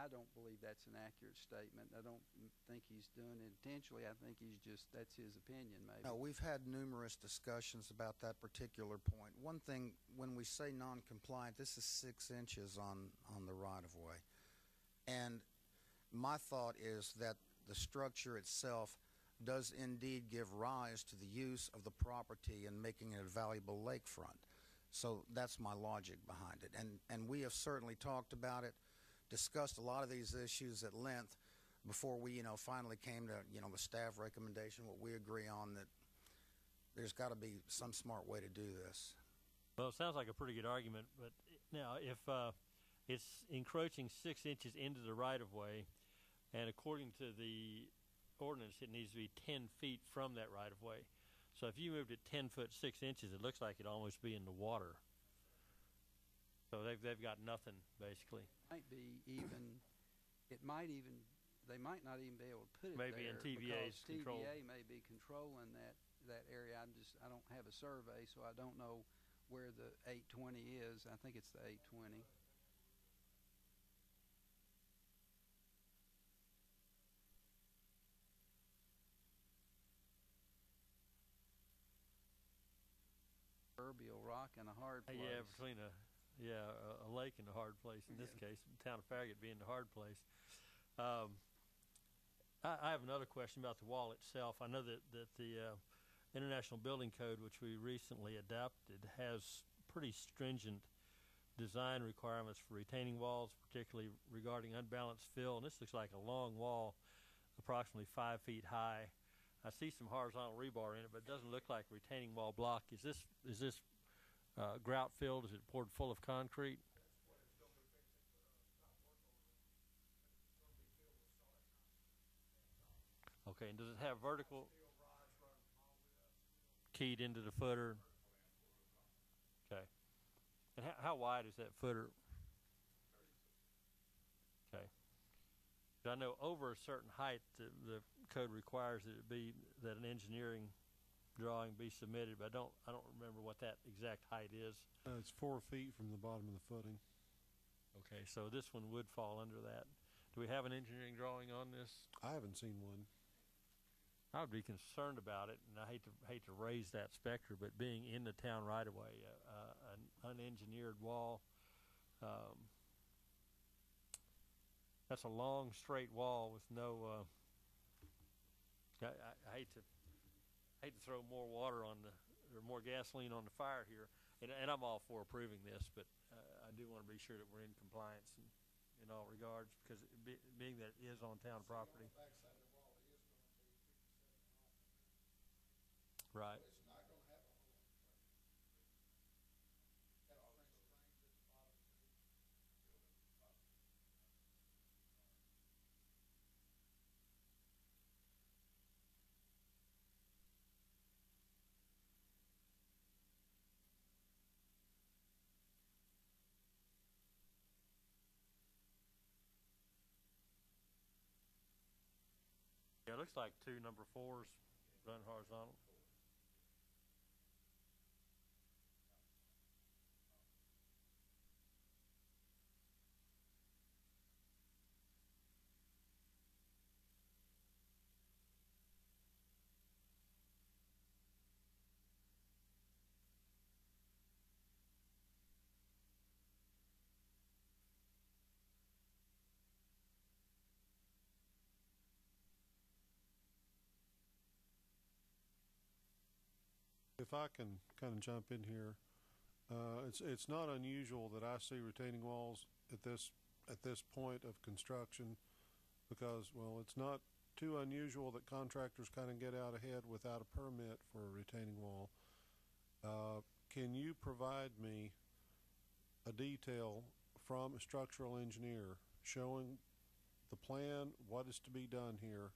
I don't believe that's an accurate statement. I don't think he's doing it intentionally. I think he's just, that's his opinion, maybe. No, we've had numerous discussions about that particular point. One thing, when we say non-compliant, this is 6 inches on the right-of-way. And my thought is that the structure itself does indeed give rise to the use of the property and making it a valuable lakefront. So that's my logic behind it. And we have certainly talked about it, discussed a lot of these issues at length before we, finally came to, the staff recommendation, what we agree on, that there's got to be some smart way to do this. Well, it sounds like a pretty good argument, but now if it's encroaching 6 inches into the right-of-way, and according to the ordinance, it needs to be 10 feet from that right-of-way. So if you moved it 10 foot 6 inches, it looks like it'd almost be in the water. So they've got nothing, basically. Might be even, it might even, they might not even be able to put it maybe there. In TVA's because control. TVA may be controlling that area. I don't have a survey, so I don't know where the 820 is. I think it's the 820. Proverbial rock and a hard place. Yeah, between a lake and a hard place. In this case, the town of Farragut being the hard place. I have another question about the wall itself. I know that the International Building Code, which we recently adopted, has pretty stringent design requirements for retaining walls, particularly regarding unbalanced fill. And this looks like a long wall, approximately 5 feet high. I see some horizontal rebar in it, but it doesn't look like a retaining wall block. Is this grout filled? Is it poured full of concrete? Okay, and does it have vertical keyed into the footer? Okay. And how wide is that footer? Okay. I know over a certain height, the code requires that an engineering drawing be submitted, but I don't remember what that exact height is. It's 4 feet from the bottom of the footing. Okay, so this one would fall under that. Do we have an engineering drawing on this? I haven't seen one. I would be concerned about it, and I hate to raise that specter, but being in the town right away, an unengineered wall. That's a long, straight wall with no. I hate to throw more water on or more gasoline on the fire here, and I'm all for approving this, but I do want to be sure that we're in compliance in all regards, because being that it is on town property. Right. Yeah, it looks like 2 number 4s run horizontal. If I can kind of jump in here, it's not unusual that I see retaining walls at this point of construction, because, well, it's not too unusual that contractors kind of get out ahead without a permit for a retaining wall. Can you provide me a detail from a structural engineer showing the plan, what is to be done here?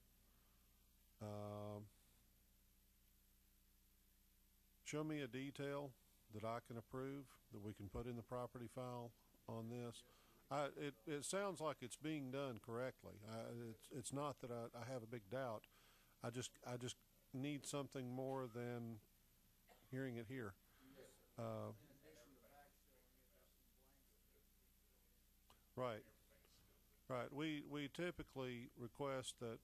Show me a detail that I can approve, that we can put in the property file on this. It sounds like it's being done correctly. It's not that I have a big doubt. I just need something more than hearing it here. Right. Right. We typically request that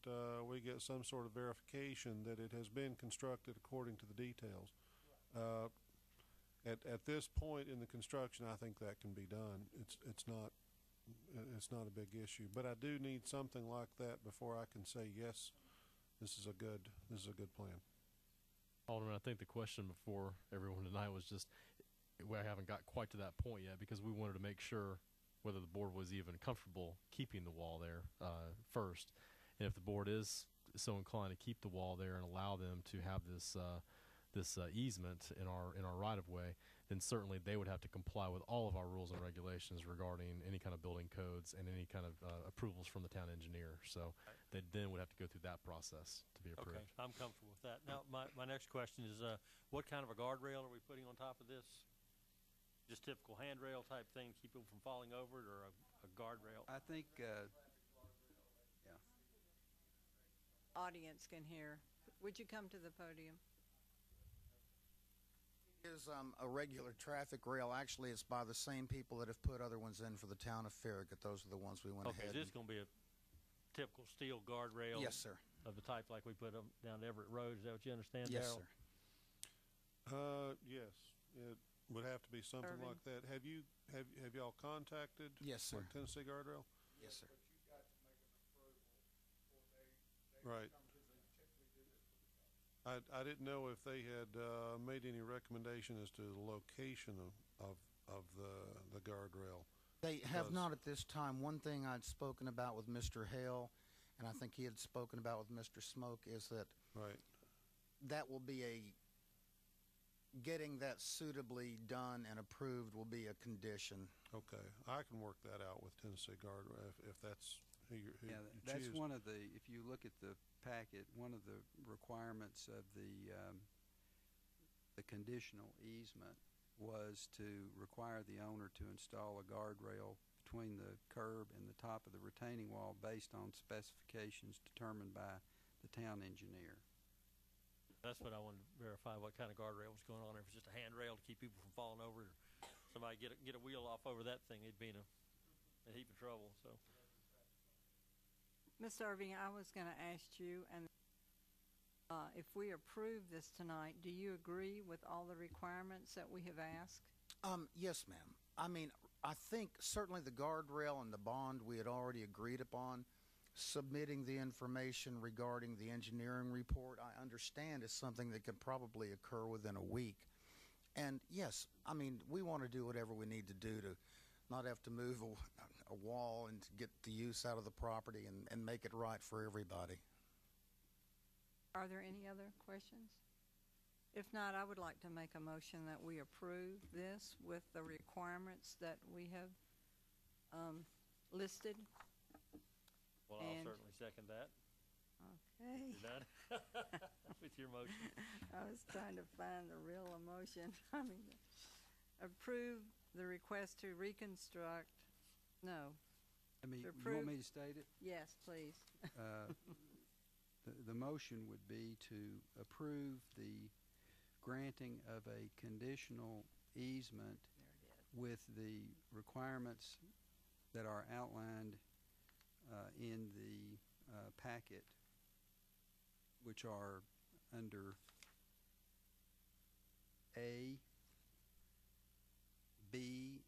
we get some sort of verification that it has been constructed according to the details. Uh, at this point in the construction, I think that can be done. It's not a big issue, but I do need something like that before I can say yes, this is a good plan. Alderman, I think the question before everyone tonight was just, we haven't got quite to that point yet because we wanted to make sure whether the board was even comfortable keeping the wall there first. And if the board is so inclined to keep the wall there and allow them to have this easement in our right-of-way, then certainly they would have to comply with all of our rules and regulations regarding any kind of building codes and any kind of approvals from the town engineer. So they then would have to go through that process to be approved. Okay, I'm comfortable with that. Now, my next question is, what kind of a guardrail are we putting on top of this? Just typical handrail type thing to keep people from falling over it, or a guardrail? I think, yeah. Audience can hear. Would you come to the podium? It is a regular traffic rail. Actually, it's by the same people that have put other ones in for the town of Farragut. Those are the ones we went Okay, ahead. is this going to be a typical steel guardrail? Yes, sir. Of the type like we put them down Everett Road. Is that what you understand, Yes, Darrell? sir. Yes, it would have to be something Irving. like that. Have y'all contacted? Yes, sir. Tennessee Guardrail? Yes, sir. Right. I didn't know if they had made any recommendation as to the location of the guardrail. They have Does- not at this time. One thing I'd spoken about with Mr. Hale, and I think he had spoken about with Mr. Smoke, is that Right. that will be getting that suitably done and approved will be a condition. Okay. I can work that out with Tennessee Guardrail if that's who you Yeah, choose. that's one of the, if you look at the packet, one of the requirements of the conditional easement was to require the owner to install a guardrail between the curb and the top of the retaining wall based on specifications determined by the town engineer. That's what I wanted to verify, what kind of guardrail was going on. If it's just a handrail to keep people from falling over, or somebody get a wheel off over that thing, they'd be in a heap of trouble. So, Ms. Irving, I was going to ask you, and if we approve this tonight, do you agree with all the requirements that we have asked? Yes, ma'am. I mean, I think certainly the guardrail and the bond we had already agreed upon. Submitting the information regarding the engineering report, I understand, is something that could probably occur within a week. And yes, I mean, we want to do whatever we need to do to not have to move a wall and to get the use out of the property and make it right for everybody. Are there any other questions? If not, I would like to make a motion that we approve this with the requirements that we have listed. well, I'll And- certainly second that. Okay. You're done with your motion. I was trying to find the real emotion. I mean, approve the request to reconstruct. No. I mean, To you approve- want me to state it? Yes, please. The motion would be to approve the granting of a conditional easement with the requirements that are outlined in the packet, which are under A, B,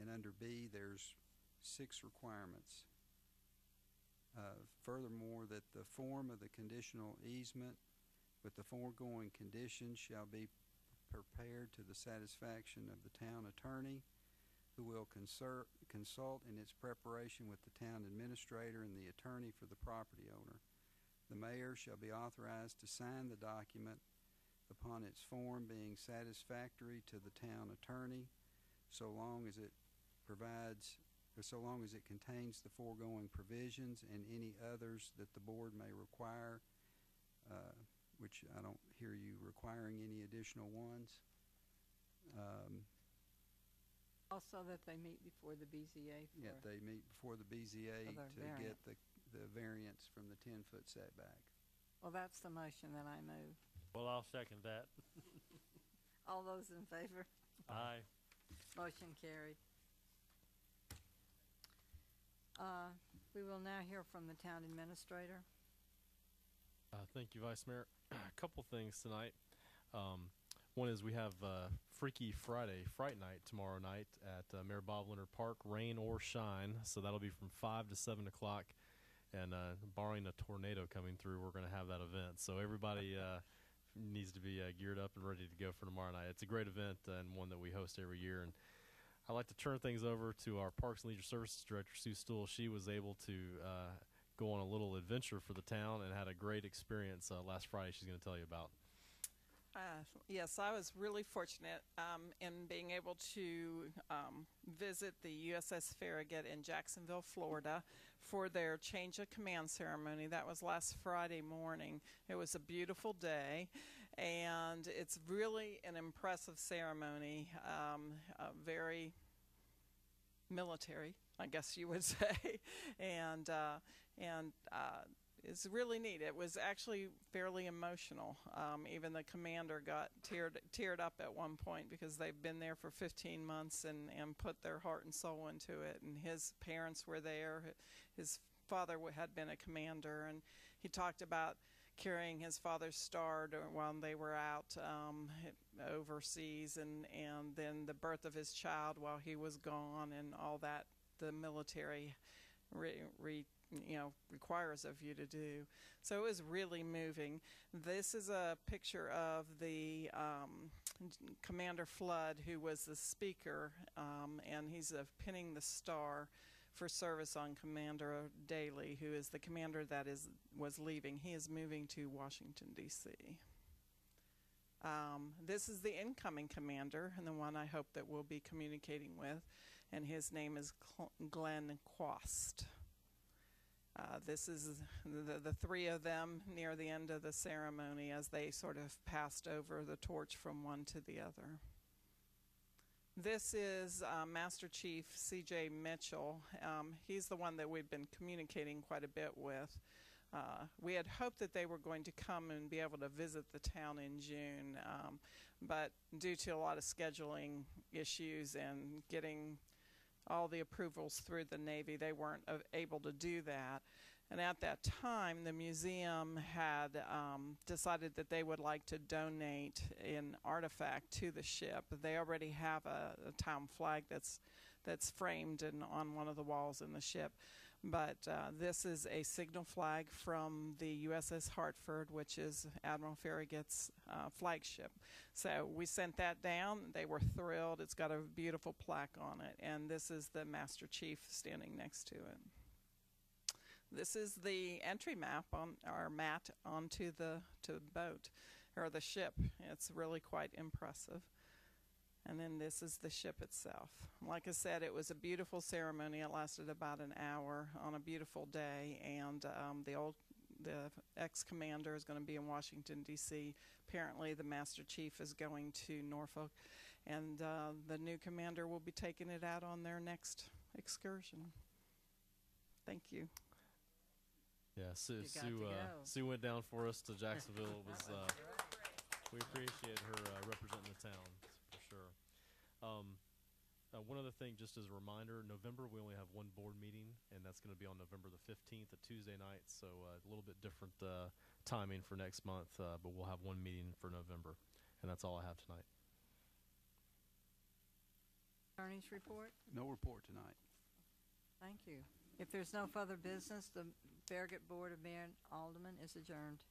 and under B there's 6 requirements. Furthermore, that the form of the conditional easement with the foregoing conditions shall be prepared to the satisfaction of the town attorney, who will consult in its preparation with the town administrator and the attorney for the property owner. The mayor shall be authorized to sign the document upon its form being satisfactory to the town attorney, so long as it contains the foregoing provisions and any others that the board may require, which I don't hear you requiring any additional ones. Also that they meet before the BZA for. Yeah, they meet before the BZA For to the get the variance from the 10-foot setback. Well, that's the motion that I move. Well, I'll second that. All those in favor? Aye. Motion carried. We will now hear from the town administrator. Thank you, Vice Mayor. A couple things tonight. One is we have Freaky Friday, Fright Night, tomorrow night at Mayor Bob Leonard Park, rain or shine. So that'll be from 5 to 7 o'clock. And barring a tornado coming through, we're going to have that event. So everybody needs to be geared up and ready to go for tomorrow night. It's a great event and one that we host every year. And I'd like to turn things over to our Parks and Leisure Services Director, Sue Stool. She was able to go on a little adventure for the town and had a great experience last Friday she's going to tell you about. Yes, I was really fortunate in being able to visit the USS Farragut in Jacksonville, Florida for their change of command ceremony. That was last Friday morning. It was a beautiful day, and it's really an impressive ceremony, very military, I guess you would say, and it's really neat. It was actually fairly emotional. Even the commander got teared up at one point because they've been there for 15 months and put their heart and soul into it. And his parents were there. His father had been a commander, and he talked about carrying his father's star while they were out overseas, and then the birth of his child while he was gone, and all that the military requires of you to do. So it was really moving. This is a picture of the Commander Flood, who was the speaker, and he's pinning the star for service on Commander Daly, who is the commander that was leaving. He is moving to Washington, D.C. This is the incoming commander, and the one I hope that we'll be communicating with, and his name is Glenn Quast. This is the three of them near the end of the ceremony as they sort of passed over the torch from one to the other. This is Master Chief C.J. Mitchell. He's the one that we've been communicating quite a bit with. We had hoped that they were going to come and be able to visit the town in June, but due to a lot of scheduling issues and getting all the approvals through the Navy, they weren't able to do that. And at that time, the museum had decided that they would like to donate an artifact to the ship. They already have a town flag that's framed on one of the walls in the ship. But this is a signal flag from the USS Hartford, which is Admiral Farragut's flagship. So we sent that down. They were thrilled. It's got a beautiful plaque on it. And this is the Master Chief standing next to it. This is the entry map mat onto the boat, or the ship. It's really quite impressive. And then this is the ship itself. Like I said, it was a beautiful ceremony. It lasted about an hour on a beautiful day, and the ex-commander is going to be in Washington, D.C. Apparently, the Master Chief is going to Norfolk, and the new commander will be taking it out on their next excursion. Thank you. Yeah, Sue went down for us to Jacksonville. It was we appreciate her representing the town for sure. One other thing, just as a reminder, November we only have one board meeting, and that's going to be on November the 15th, a Tuesday night. So a little bit different timing for next month, but we'll have one meeting for November, and that's all I have tonight. Attorney's report? No report tonight. Thank you. If there's no further business, the Farragut Board of Mayor and Aldermen is adjourned.